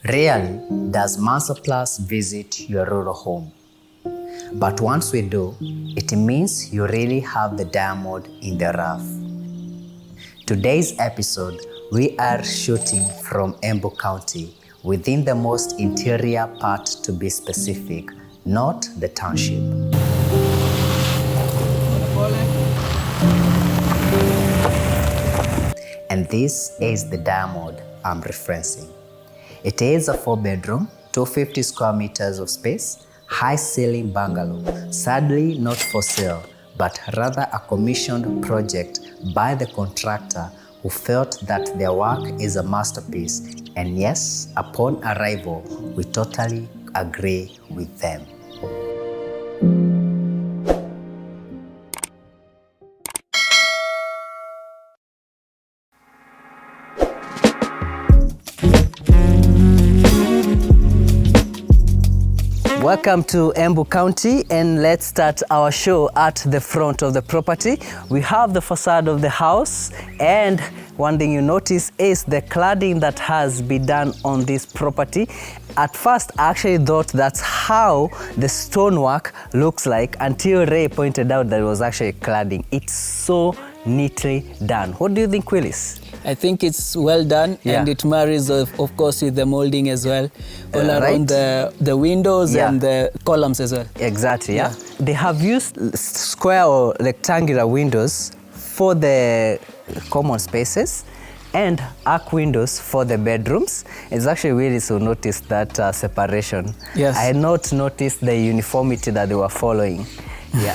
Rarely does Mansa Plus visit your rural home. But once we do, it means you really have the diamond in the rough. Today's episode, we are shooting from Embu County, within the most interior part to be specific, not the township. And this is the diamond I'm referencing. It is a 4-bedroom, 250 square meters of space, high ceiling bungalow, sadly not for sale, but rather a commissioned project by the contractor who felt that their work is a masterpiece. And yes, upon arrival, we totally agree with them. Welcome to Embu County, and let's start our show at the front of the property. We have the facade of the house, and one thing you notice is the cladding that has been done on this property. At first, I actually thought that's how the stonework looks like until Ray pointed out that it was actually cladding. It's so neatly done. What do you think, Willis? I think it's well done, and it marries, of course, with the molding as well, all around the windows and the columns as well. Exactly, yeah. They have used square or rectangular windows for the common spaces and arc windows for the bedrooms. It's actually really to notice that separation. Yes. I had not noticed the uniformity that they were following. Yeah,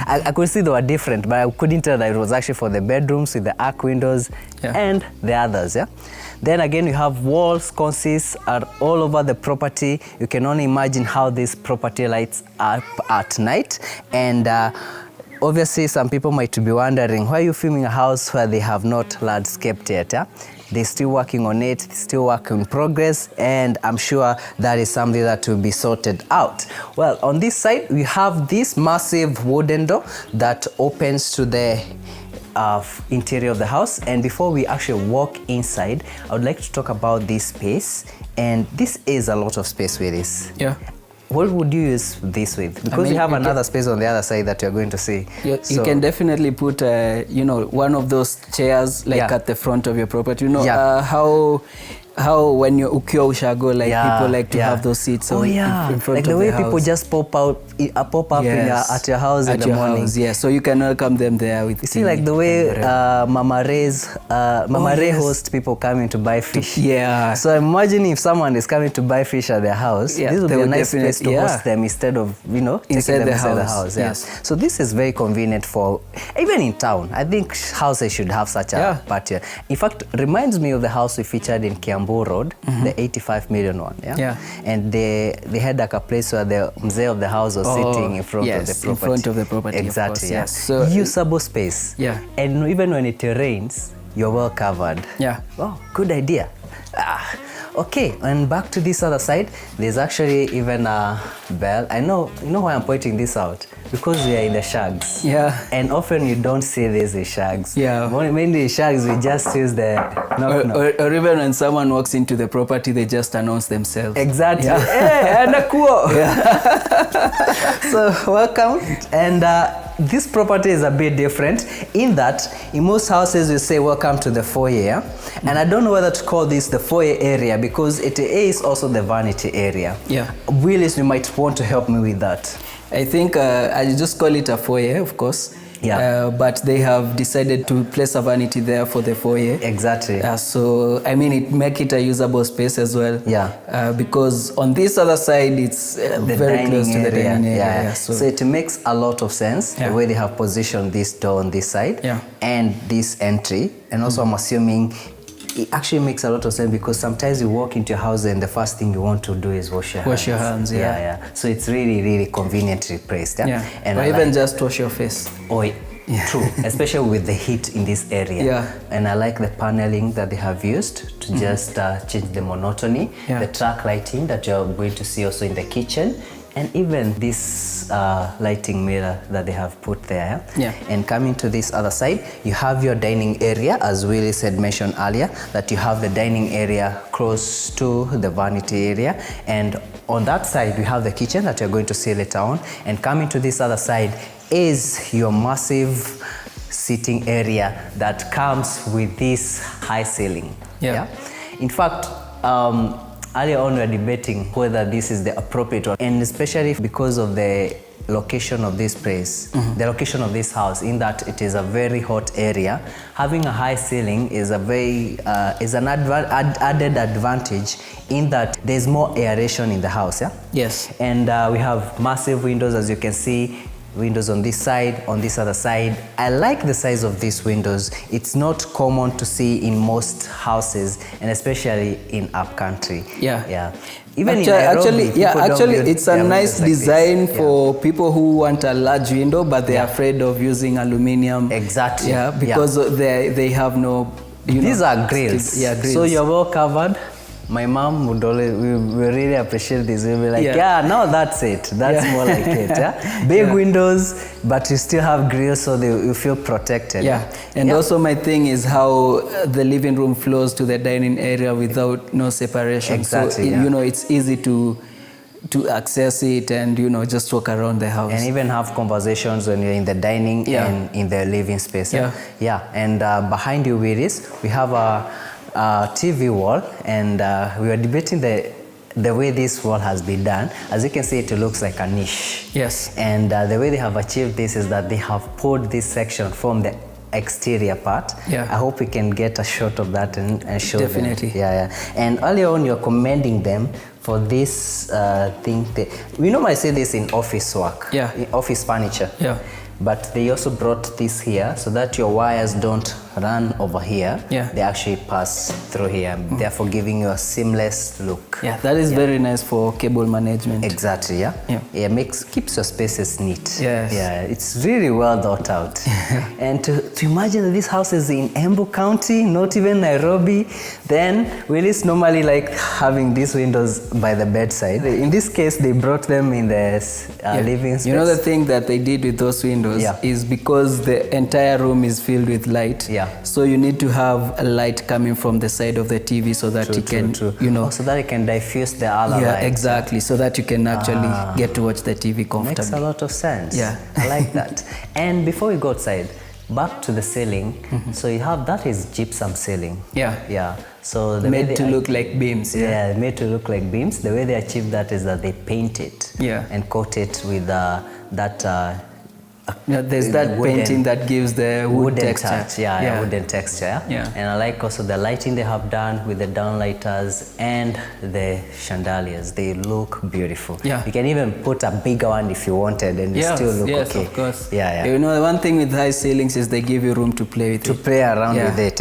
I could see they were different, but I couldn't tell that it was actually for the bedrooms with the arc windows and the others, yeah. Then again, you have wall sconces are all over the property. You can only imagine how this property lights up at night. And obviously, some people might be wondering, why are you filming a house where they have not landscaped yet, yeah? They're still working on it, still work in progress, and I'm sure that is something that will be sorted out. Well, on this side, we have this massive wooden door that opens to the interior of the house. And before we actually walk inside, I would like to talk about this space. And this is a lot of space with this. Yeah. What would you use this with? Because you have another space on the other side that you're going to see. You can definitely put, one of those chairs at the front of your property. How when you're ukiwa ushago, people like to have those seats in front of the house. Like the way people just pop up at your house in the morning. So you can welcome them there with. You see, like the way Mama Ray hosts people coming to buy fish. Yeah. So imagine if someone is coming to buy fish at their house, this would be a nice place to host them instead of taking them inside the house. Yes. So this is very convenient for even in town. I think houses should have such a patio. In fact, reminds me of the house we featured in Kiambu Road, the 85 million one. And they had like a place where the mzee of the house was sitting in front of the property. In front of the property. Exactly. Yes. So usable space. Yeah. And even when it rains, you're well covered. Yeah. Oh, good idea. Okay, and back to this other side, there's actually even a bell. You know why I'm pointing this out? Because we are in the shags. Yeah. And often you don't see this in shags. Yeah. Mainly in shags, we just use the knock. Or even when someone walks into the property, they just announce themselves. Exactly. Yeah. Hey, Anakuo. So welcome. And this property is a bit different in that in most houses you say welcome to the foyer, and I don't know whether to call this the foyer area because it is also the vanity area. Yeah. Willis, you might want to help me with that. I think I just call it a foyer, of course. Yeah. But they have decided to place a vanity there for the foyer. Exactly. So I mean, it make it a usable space as well. Yeah. Because on this other side, it's very close to the dining area. Yeah. So it makes a lot of sense the way they have positioned this door on this side and this entry. And also, I'm assuming it actually makes a lot of sense because sometimes you walk into your house and the first thing you want to do is wash your hands. Wash your hands, So it's really, really conveniently placed. And or even just wash your face. True, especially with the heat in this area. Yeah. And I like the paneling that they have used to just change the monotony. The track lighting that you're going to see also in the kitchen And even this lighting mirror that they have put there. Yeah. And coming to this other side, you have your dining area, as Willie said, mentioned earlier, that you have the dining area close to the vanity area. And on that side, we have the kitchen that you're going to see later on. And coming to this other side is your massive sitting area that comes with this high ceiling. Yeah. In fact, earlier on we were debating whether this is the appropriate one, and especially because of the location of this place, the location of this house, in that it is a very hot area. Having a high ceiling is a very is an added advantage in that there's more aeration in the house. Yeah. Yes. And we have massive windows, as you can see. Windows on this side, on this other side. I like the size of these windows. It's not common to see in most houses, and especially in upcountry. Yeah. Yeah. Even actually, in Nairobi, it's a nice design for people who want a large window, but they're afraid of using aluminum. Exactly. Yeah, because they have no. These are grills. Yeah, grills. So you're well covered. My mom would always, we really appreciate this. We'll be like, yeah, no, that's it. That's more like it. Yeah? Big windows, but you still have grills, so you feel protected. Yeah, and also my thing is how the living room flows to the dining area without no separation. Exactly. So, you know, it's easy to access it and, you know, just walk around the house. And even have conversations when you're in the dining and in the living space. Yeah. And behind you, we have a TV wall, and we were debating the way this wall has been done. As you can see, it looks like a niche. Yes. And the way they have achieved this is that they have pulled this section from the exterior part. Yeah. I hope we can get a shot of that and show Definitely. them. Yeah. And earlier on, you're commending them for this thing. We normally see this in office work, in office furniture. Yeah. But they also brought this here so that your wires don't run over here. Yeah. They actually pass through here, therefore giving you a seamless look. Yeah, that is very nice for cable management. Exactly, yeah. Keeps your spaces neat. Yes. Yeah, it's really well thought out. And to imagine that this house is in Embu County, not even Nairobi, then Willie's normally like having these windows by the bedside. In this case, they brought them in the living space. You know, the thing that they did with those windows is because the entire room is filled with light. Yeah. So you need to have a light coming from the side of the TV so that you can, you know. So that it can diffuse the other light. Exactly. So that you can actually get to watch the TV comfortably. Makes a lot of sense. Yeah. I like that. And before we go outside, back to the ceiling. So you have, that is gypsum ceiling. Yeah. So the made to look like beams. Yeah, made to look like beams. The way they achieve that is that they paint it. And coat it with that. There's that painting that gives the wood texture. Touch, wooden texture. And I like also the lighting they have done with the downlighters and the chandeliers. They look beautiful. You can even put a bigger one if you wanted, and still look okay. Yes, of course. You know, one thing with high ceilings is they give you room to play with it. To play around with it.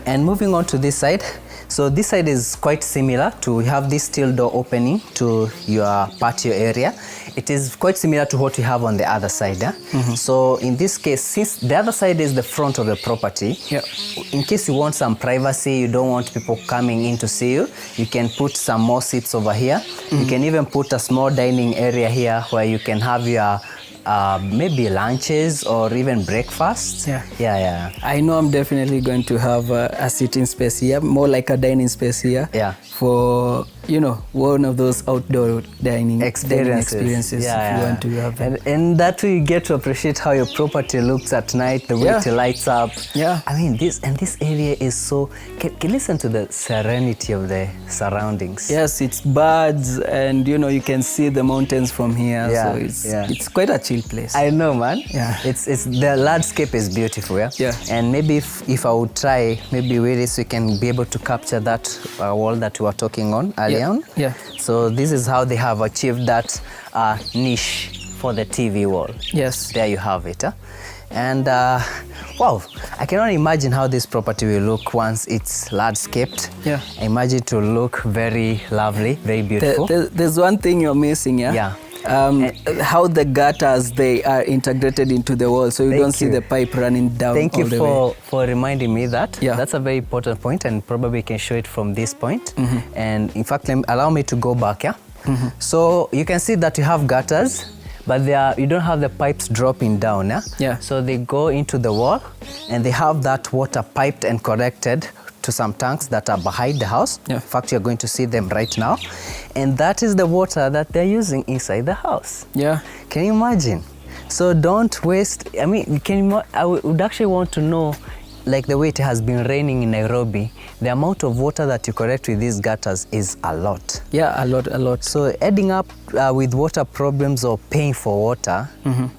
And moving on to this side. So this side is quite similar to, we have this steel door opening to your patio area. It is quite similar to what we have on the other side. So in this case, since the other side is the front of the property, in case you want some privacy, you don't want people coming in to see you, you can put some more seats over here. You can even put a small dining area here where you can have your maybe lunches or even breakfast. I know I'm definitely going to have a sitting space here, more like a dining space here. For, you know, one of those outdoor dining experiences if you want to have them. And that way you get to appreciate how your property looks at night, the way it lights up. I mean, this area is so, can listen to the serenity of the surroundings. Yes, it's birds, and you know, you can see the mountains from here. So it's quite a chill place. I know, man. It's the landscape is beautiful. And maybe if I would try, maybe Willis, we can be able to capture that wall that we were talking on earlier on. So this is how they have achieved that niche for the TV wall. There you have it. And wow, I cannot imagine how this property will look once it's landscaped. I imagine it will look very lovely, very beautiful. There's one thing you're missing, how the gutters, they are integrated into the wall, so you don't see the pipe running down. Thank you for reminding me that. That's a very important point, and probably can show it from this point. And in fact, allow me to go back. So you can see that you have gutters, but you don't have the pipes dropping down. Yeah. So they go into the wall, and they have that water piped and connected to some tanks that are behind the house. Yeah. In fact, you're going to see them right now. And that is the water that they're using inside the house. Yeah. Can you imagine? So don't waste, I mean, I would actually want to know, like the way it has been raining in Nairobi, the amount of water that you collect with these gutters is a lot. Yeah, a lot. So ending up with water problems or paying for water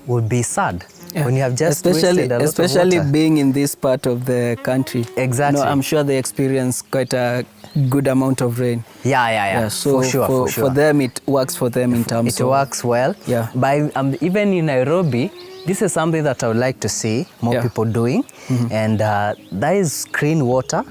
would be sad. Yeah. When you have just wasted a lot especially of water. Being in this part of the country. Exactly. No, I'm sure they experience quite a good amount of rain. Yeah. So for sure. For them, it works for them in terms of... It works well. Yeah. But even in Nairobi, this is something that I would like to see more people doing. And that is clean water.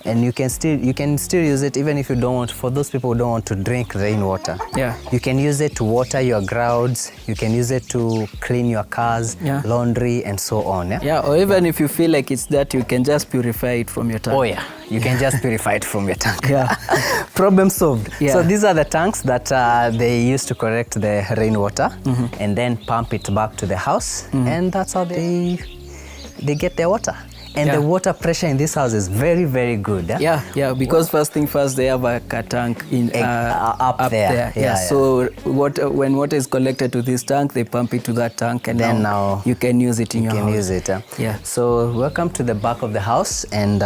And you can still use it even if you don't want, for those people who don't want to drink rainwater. Yeah. You can use it to water your grounds, you can use it to clean your cars, laundry, and so on. Yeah, or even if you feel like it's dirty, you can just purify it from your tank. Oh yeah, you can just purify it from your tank. Yeah. Problem solved. Yeah. So these are the tanks that they use to collect the rainwater and then pump it back to the house, and that's how they get their water. And the water pressure in this house is very, very good. Yeah, because first thing first, they have a tank in up there. Yeah. So when water is collected to this tank, they pump it to that tank, and then now you can use it in your house. You can use it. Yeah. So welcome to the back of the house, and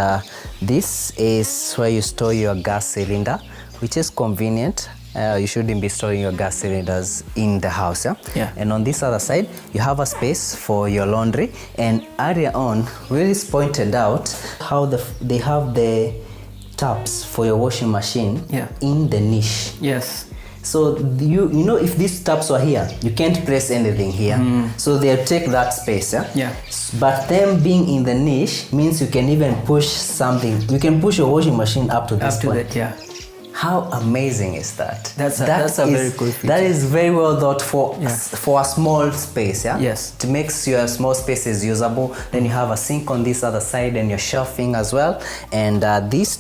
this is where you store your gas cylinder, which is convenient. You shouldn't be storing your gas cylinders in the house. Yeah. And on this other side, you have a space for your laundry. And earlier on, Willis pointed out how they have the taps for your washing machine in the niche. Yes. So you know, if these taps were here, you can't press anything here. So they'll take that space. Yeah. But them being in the niche means you can even push something. You can push your washing machine up to this point. That, yeah. How amazing is that? That's a very cool feature. That is very well thought for a small space. Yes. To make your small spaces usable. Then you have a sink on this other side and your shelving as well. And this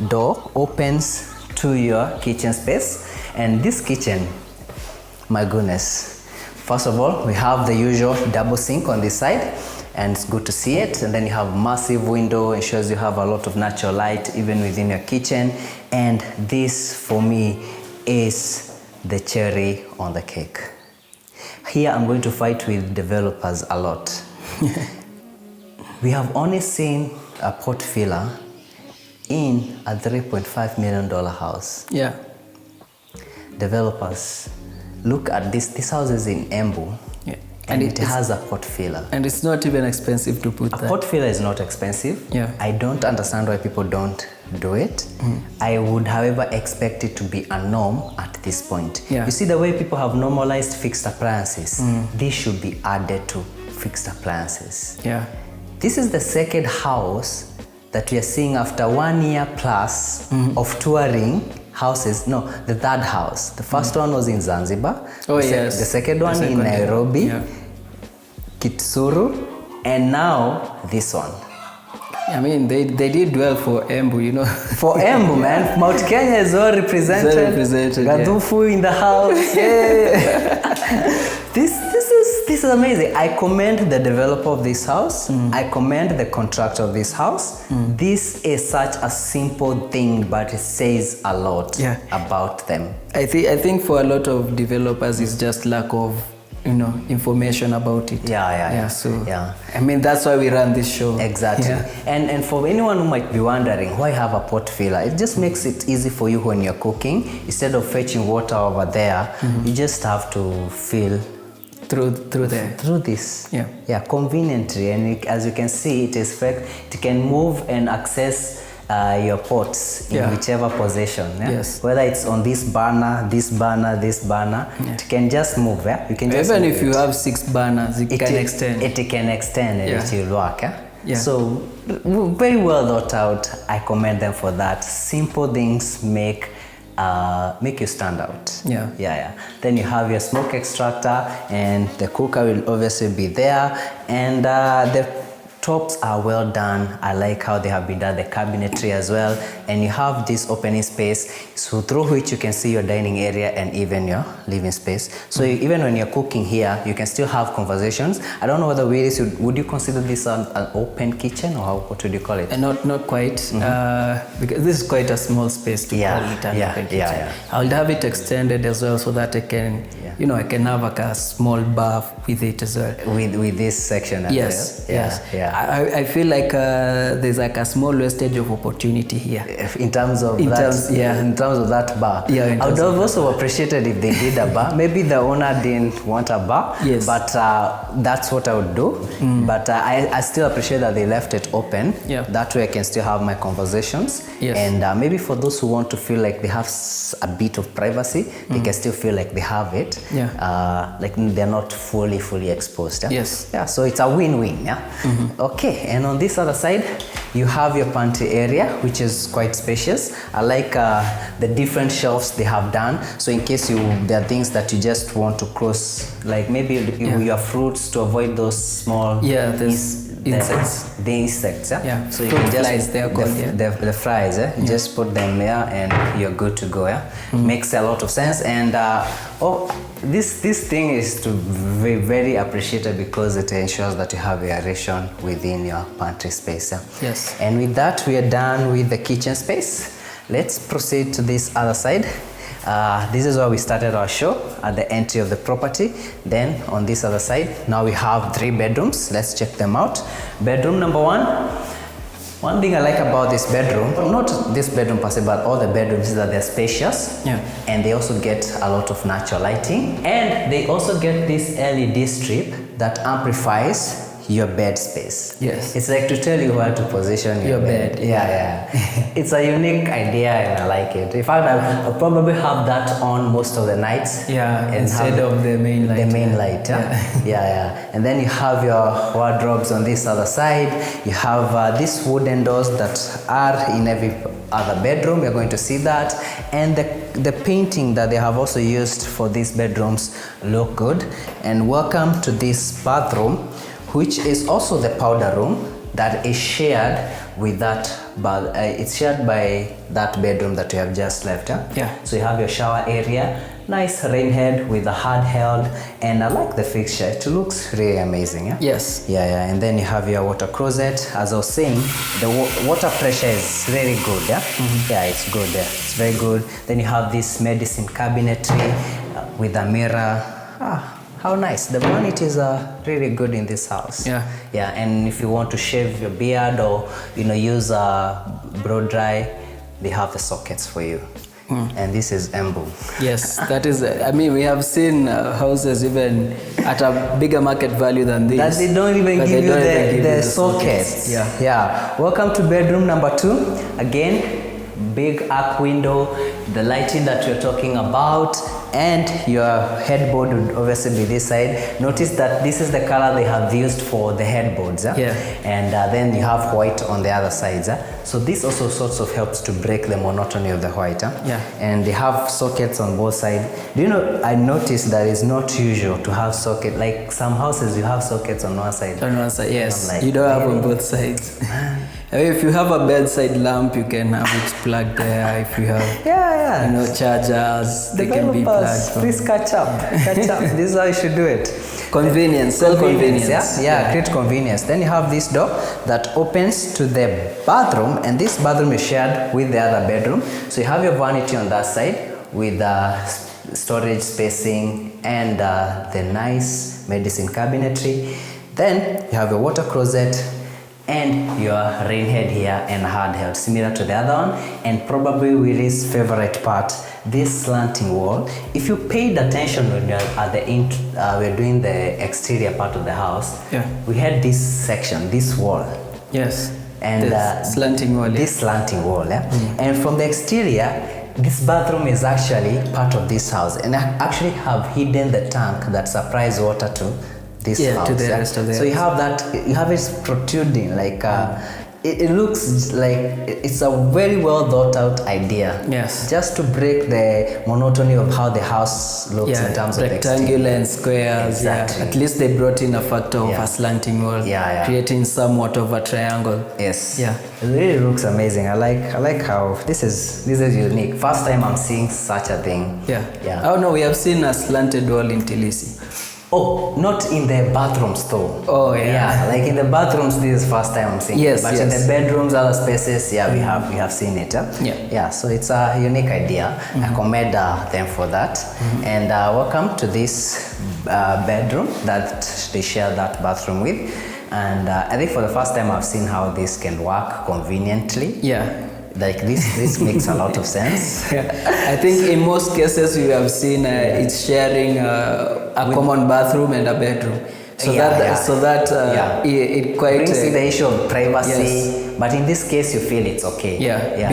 door opens to your kitchen space. And this kitchen, my goodness. First of all, we have the usual double sink on this side. And it's good to see it. And then you have massive window, ensures you have a lot of natural light even within your kitchen. And this, for me, is the cherry on the cake. Here I'm going to fight with developers a lot. We have only seen a pot filler in a $3.5 million house. Yeah. Developers, look at this. This house is in Embu. Yeah. And it has a pot filler. And it's not even expensive to put that. A pot filler is not expensive. Yeah. I don't understand why people don't do it. I would, however, expect it to be a norm at this point. Yeah. You see the way people have normalized fixed appliances. This should be added to fixed appliances. Yeah. This is the second house that we are seeing after 1 year plus of touring houses. No, the third house. The first one was in Zanzibar. Yes. The second one in Nairobi, Kitsuru, and now this one. I mean, they did well for Embu, you know. For Embu, man. Mount Kenya is well represented. Well represented. Gadufu in the house. Yeah. This is amazing. I commend the developer of this house. I commend the contractor of this house. This is such a simple thing, but it says a lot about them. I think for a lot of developers, it's just lack of, you know, information about it. Yeah. I mean, that's why we run this show. Exactly. Yeah. And for anyone who might be wondering why have a pot filler, it just makes it easy for you when you're cooking. Instead of fetching water over there, you just have to fill through this. Conveniently. And as you can see, it can move and access your pots in whichever position. Yes. Whether it's on this burner, this burner, this burner, it can just move. You can just even if you have 6 burners, it can extend. It can extend and it will work. So very well thought out. I commend them for that. Simple things make you stand out. Then you have your smoke extractor, and the cooker will obviously be there, and the tops are well done. I like how they have been done, the cabinetry as well. And you have this opening space, so through which you can see your dining area and even your living space. So even when you're cooking here, you can still have conversations. I don't know whether would you consider this an open kitchen, or what would you call it? Not quite, because this is quite a small space to call it an open kitchen. I will have it extended as well, so that I can, I can have like a small bath with it as well. With this section as well. I feel like there's like a small wastage of opportunity here. In terms of that bar. I would have also appreciated if they did a bar. Maybe the owner didn't want a bar, but that's what I would do. But I still appreciate that they left it open. That way I can still have my conversations. And maybe for those who want to feel like they have a bit of privacy, they can still feel like they have it. Like they're not fully exposed. So it's a win-win. Okay, and on this other side, you have your pantry area, which is quite spacious. I like the different shelves they have done. So in case there are things that you just want to cross, like maybe your fruits, to avoid those small insects. The insects, So you can just flies, the fries, You just put them there and you're good to go. Makes a lot of sense. And this thing is to be very appreciated, because it ensures that you have aeration within your pantry space. And with that, we are done with the kitchen space. Let's proceed to this other side. This is where we started our show, at the entry of the property. Then on this other side, now we have 3 bedrooms. Let's check them out. Bedroom number 1. One thing I like about this bedroom, not this bedroom per se, but all the bedrooms, is that they're spacious. And they also get a lot of natural lighting. And they also get this LED strip that amplifies your bed space. It's like to tell you where to position your bed. It's a unique idea and I like it. In fact, I'll probably have that on most of the nights. Instead of the main light. And then you have your wardrobes on this other side. You have these wooden doors that are in every other bedroom. You're going to see that. And the painting that they have also used for these bedrooms look good. And welcome to this bathroom, which is also the powder room that is shared with that, but it's shared by that bedroom that you have just left. So you have your shower area, nice rain head with a hard held, and I like the fixture. It looks really amazing. And then you have your water closet. As I was saying, the water pressure is really good. It's good. It's very good. Then you have this medicine cabinetry with a mirror. How nice. The vanities are really good in this house. And if you want to shave your beard or use a blow dry, they have the sockets for you. And this is Embu. That is, we have seen houses even at a bigger market value than this. That they don't even give you the sockets. Welcome to bedroom number 2. Again, big arc window, the lighting that we're talking about, and your headboard would obviously be this side. Notice that this is the color they have used for the headboards. And then you have white on the other sides. So this also sort of helps to break the monotony of the white. And they have sockets on both sides. Do you know, I noticed that it's not usual to have socket. Like some houses, you have sockets on one side. On one side, yes. Like, you don't have on both sides. If you have a bedside lamp, you can have it plugged there. If you have, chargers, they can be plugged. Please catch up. This is how you should do it. Convenience, self-convenience. Great convenience. Then you have this door that opens to the bathroom, and this bathroom is shared with the other bedroom. So you have your vanity on that side with storage spacing and the nice medicine cabinetry. Then you have your water closet and your rain head here and hard held, similar to the other one. And probably Willie's favorite part, this slanting wall. If you paid attention when you're at the we're doing the exterior part of the house, we had this section, this wall. And this slanting wall. This slanting wall, And from the exterior, this bathroom is actually part of this house, and I actually have hidden the tank that supplies water to this house. To the rest of the so you have that, you have it protruding like it looks like it's a very well thought out idea. Yes. Just to break the monotony of how the house looks in terms of rectangular and squares. Exactly. At least they brought in a factor of a slanting wall, creating somewhat of a triangle. Yes. Yeah. It really looks amazing. I like how this is unique. First time I'm seeing such a thing. Yeah. Oh no, we have seen a slanted wall in Tilisi. Oh, not in the bathrooms though. Oh yeah. Like in the bathrooms, this is first time I'm seeing it. But in the bedrooms, other spaces, we have seen it. Yeah. So it's a unique idea. I commend them for that. And welcome to this bedroom that they share that bathroom with. And I think for the first time I've seen how this can work conveniently. Yeah. Like this makes a lot of sense. I think in most cases we have seen it's sharing a common bathroom and a bedroom. So it quite brings in the issue of privacy. But in this case, you feel it's okay.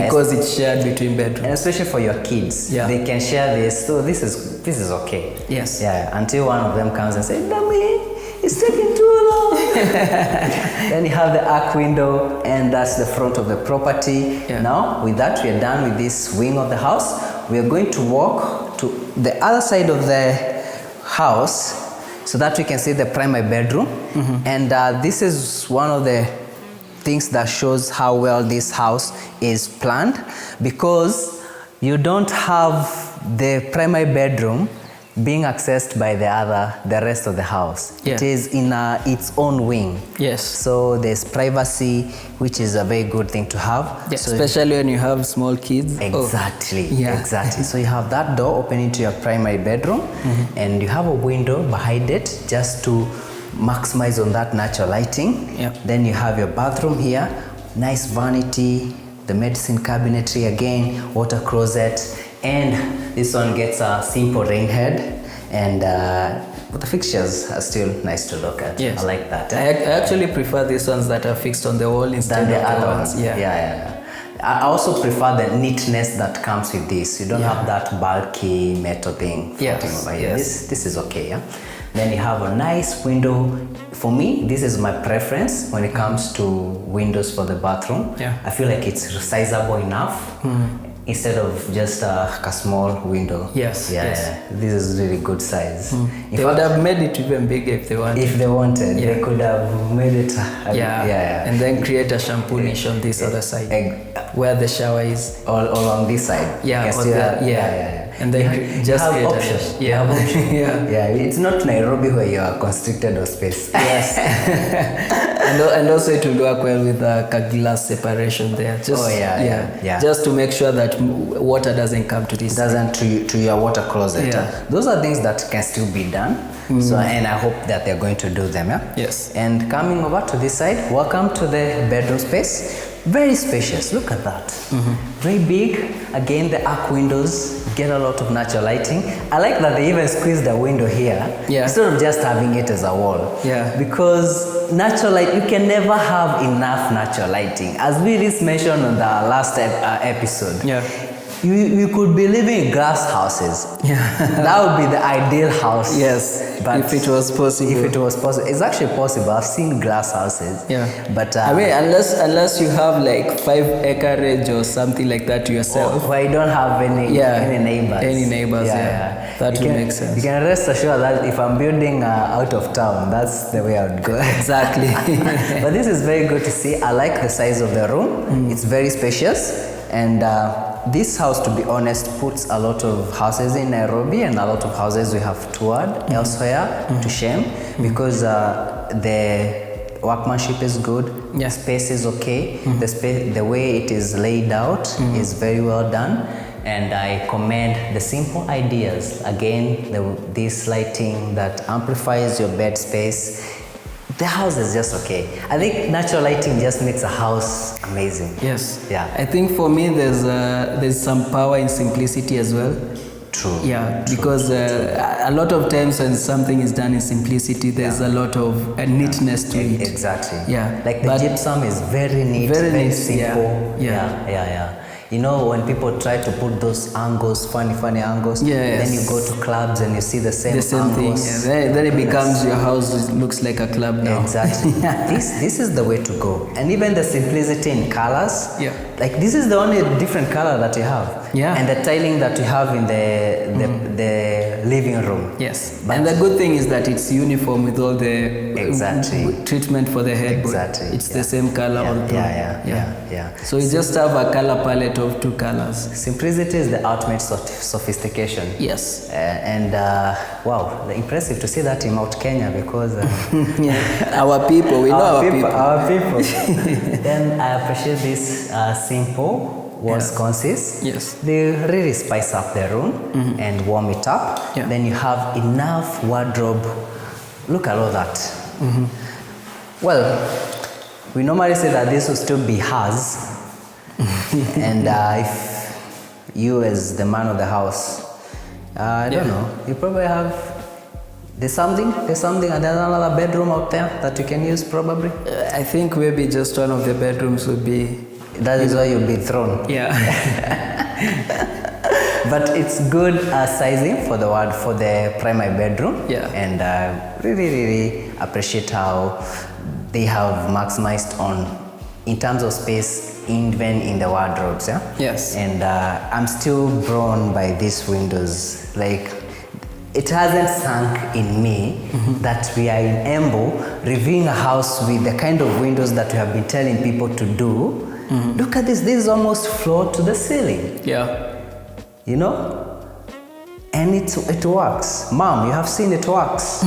Because it's shared between bedrooms. And especially for your kids, they can share this. So this is okay. Yes. Yeah. Until one of them comes and says, "Dummy, it's taking too long." Then you have the arc window, and that's the front of the property. Now, with that, we are done with this wing of the house. We are going to walk to the other side of the house so that we can see the primary bedroom. And this is one of the things that shows how well this house is planned, because you don't have the primary bedroom being accessed by the rest of the house. It is in its own wing. Yes. So there's privacy, which is a very good thing to have. So especially when you have small kids. Exactly. Exactly. So you have that door opening to your primary bedroom, and you have a window behind it just to maximize on that natural lighting. Then you have your bathroom here, nice vanity, the medicine cabinetry again, water closet, and this one gets a simple rain head, and the fixtures are still nice to look at. I like that. I actually prefer these ones that are fixed on the wall instead of the other ones. I also prefer the neatness that comes with this. You don't have that bulky metal thing floating over here. This is okay. Then you have a nice window. For me, this is my preference when it comes to windows for the bathroom. I feel like it's sizable enough. Instead of just a small window. Yes. This is really good size. They would have made it even bigger if they wanted. If they wanted, they could have made it. And then create a shampoo niche on this other side, where the shower is. All on this side. And then just have create options. You have options. It's not Nairobi where you are constricted of space. Yes. and also it will work well with a glass separation there. Just, just to make sure that water doesn't come to this. Doesn't to your water closet. Those are things that can still be done. So, and I hope that they're going to do them. Yes. And coming over to this side, welcome to the bedroom space. Very spacious. Look at that. Very big. Again, the arc windows get a lot of natural lighting. I like that they even squeezed the window here instead of just having it as a wall. Because natural light, you can never have enough natural lighting. As we just mentioned on the last episode. You could be living in glass houses. That would be the ideal house. But if it was possible. It's actually possible. I've seen glass houses. But I mean, unless you have like 5 acreage or something like that to yourself. Where you don't have any neighbors. That would make sense. You can rest assured that if I'm building out of town, that's the way I would go. Exactly. But this is very good to see. I like the size of the room. It's very spacious, and this house, to be honest, puts a lot of houses in Nairobi and a lot of houses we have toured elsewhere to shame, because the workmanship is good, space is okay, the way it is laid out is very well done, and I commend the simple ideas. Again, this lighting that amplifies your bed space. The house is just okay. I think natural lighting just makes a house amazing. I think for me there's some power in simplicity as well. True. Because a lot of times when something is done in simplicity, there's a lot of neatness to it. Exactly. Like the gypsum is very neat, very simple. You know, when people try to put those angles, funny angles, then you go to clubs and you see the same angles. Thing. Yeah. Then it becomes your house looks like a club now. Exactly. This is the way to go. And even the simplicity in colors. Yeah. Like this is the only different color that you have. Yeah. And the tiling that you have in the living room. Yes. But and the good thing is that it's uniform with all the treatment for the headboard. Exactly. It's the same color all through. Yeah. So you just have a color palette of 2 colors. Simplicity is the ultimate sophistication. Yes. Wow, impressive to see that in Mount Kenya because our people, we know our people. Then I appreciate this simple. Was consist. Yes. They really spice up the room and warm it up. Yeah. Then you have enough wardrobe. Look at all that. Well, we normally say that this will still be hers. And if you as the man of the house, I don't know, you probably have, there's something and there's another bedroom out there that you can use probably. I think maybe just one of the bedrooms would be. That is why you'll be thrown. Yeah. But it's good sizing for the primary bedroom. Yeah. And really appreciate how they have maximized on in terms of space even in the wardrobes. Yeah. Yes. And I'm still blown by these windows. Like it hasn't sunk in me that we are in Embu reviewing a house with the kind of windows that we have been telling people to do. Look at this. This is almost floor to the ceiling. Yeah. You know? And it works. Mom, you have seen it works.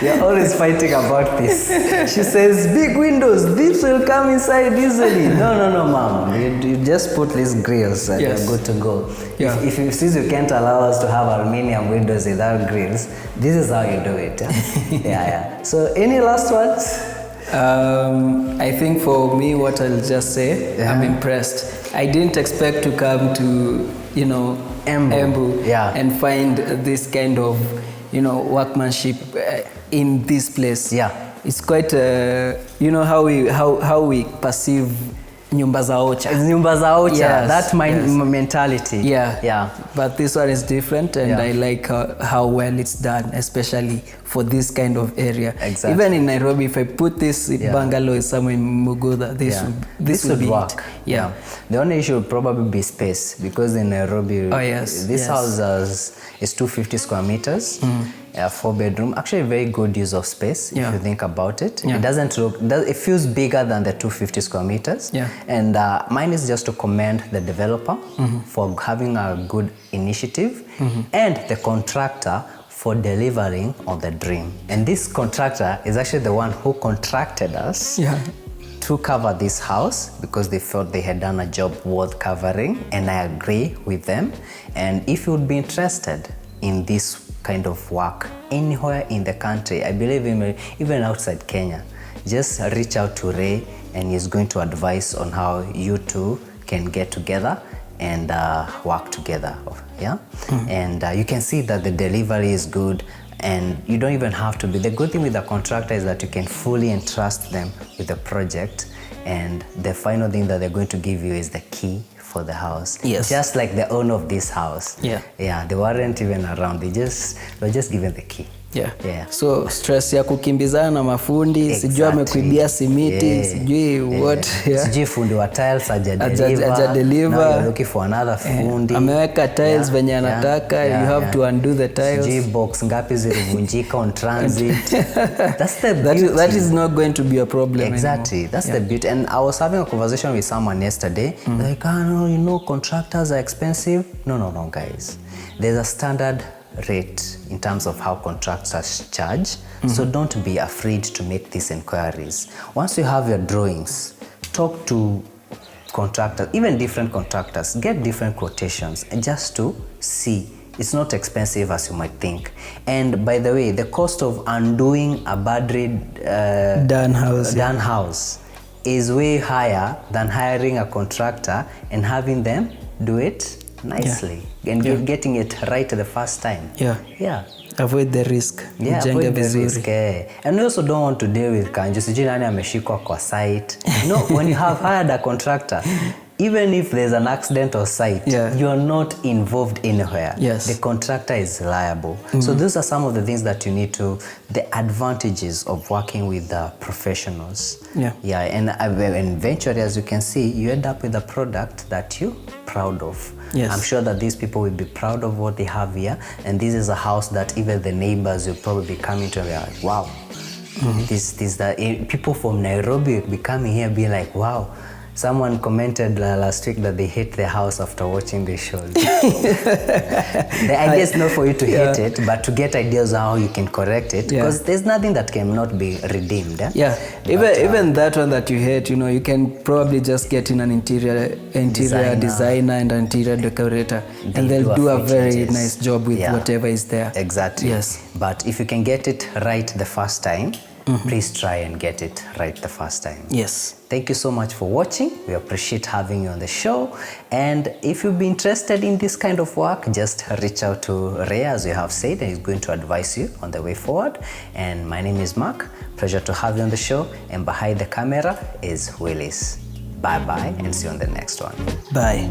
You're always fighting about this. She says, big windows, this will come inside easily. No, Mom. You just put these grills and you're good to go. Yeah. If since you can't allow us to have aluminium windows without grills, this is how you do it. Yeah. So any last words? I think for me, what I'll just say, I'm impressed. I didn't expect to come to, Embu and find this kind of, workmanship in this place. Yeah. It's quite, how we perceive nyumba za ocha. Nyumba za ocha, yes, that mentality. Yeah. But this one is different, and I like how well it's done, especially for this kind of area. Exactly. Even in Nairobi, if I put this bungalow somewhere in Muguda, this would work. Yeah. The only issue would probably be space, because in Nairobi, this house is 250 square meters. 4-bedroom, actually very good use of space if you think about it. It doesn't look, it feels bigger than the 250 square meters. And mine is just to commend the developer for having a good initiative and the contractor for delivering on the dream. And this contractor is actually the one who contracted us to cover this house because they felt they had done a job worth covering, and I agree with them. And if you would be interested in this kind of work anywhere in the country, I believe even outside Kenya, just reach out to Ray and he's going to advise on how you two can get together and work together. And you can see that the delivery is good, and you don't even have to be. The good thing with the contractor is that you can fully entrust them with the project, and the final thing that they're going to give you is the key for the house. Just like the owner of this house. They weren't even around. They were just given the key. So stress ya kukimbizana na mafundi, sijui amekuibia simiti, sijui what. Sijui fundi wa tiles hajadeliver. Now you're looking for another fundi. Ameweka tiles venye anataka, you have to undo the tiles. Sijui box ngapi zilivunjika on transit. That's the beauty. That is not going to be a problem anymore. That's the beauty. And I was having a conversation with someone yesterday. Like, contractors are expensive. No, guys. There's a standard rate in terms of how contractors charge. So don't be afraid to make these inquiries. Once you have your drawings, talk to contractors, even different contractors, get different quotations, and just to see. It's not expensive as you might think. And by the way, the cost of undoing a badly done house is way higher than hiring a contractor and having them do it nicely and getting it right the first time. avoid the risk. Yeah, avoid the risk. And we also don't want to deal with kanju. Sijui nani ameshikwa kwa site. When you have hired a contractor, even if there's an accident or site, you are not involved anywhere. Yes. The contractor is liable. So those are some of the things that you need to, the advantages of working with the professionals. Yeah, and eventually, as you can see, you end up with a product that you're proud of. Yes. I'm sure that these people will be proud of what they have here, and this is a house that even the neighbors will probably be coming to and be like, wow. People from Nairobi will be coming here be like, wow. Someone commented last week that they hate their house after watching the show. The idea is not for you to hate it, but to get ideas how you can correct it, because there's nothing that cannot be redeemed. Even that one that you hate, you can probably just get in an interior designer and an interior decorator, and they'll do a very nice job with whatever is there. Exactly. Yes. But if you can get it right the first time, please try and get it right the first time. Yes. Thank you so much for watching. We appreciate having you on the show. And if you'd be interested in this kind of work, just reach out to Ray, as you have said, and he's going to advise you on the way forward. And my name is Mak. Pleasure to have you on the show. And behind the camera is Willis. Bye-bye, and see you on the next one. Bye.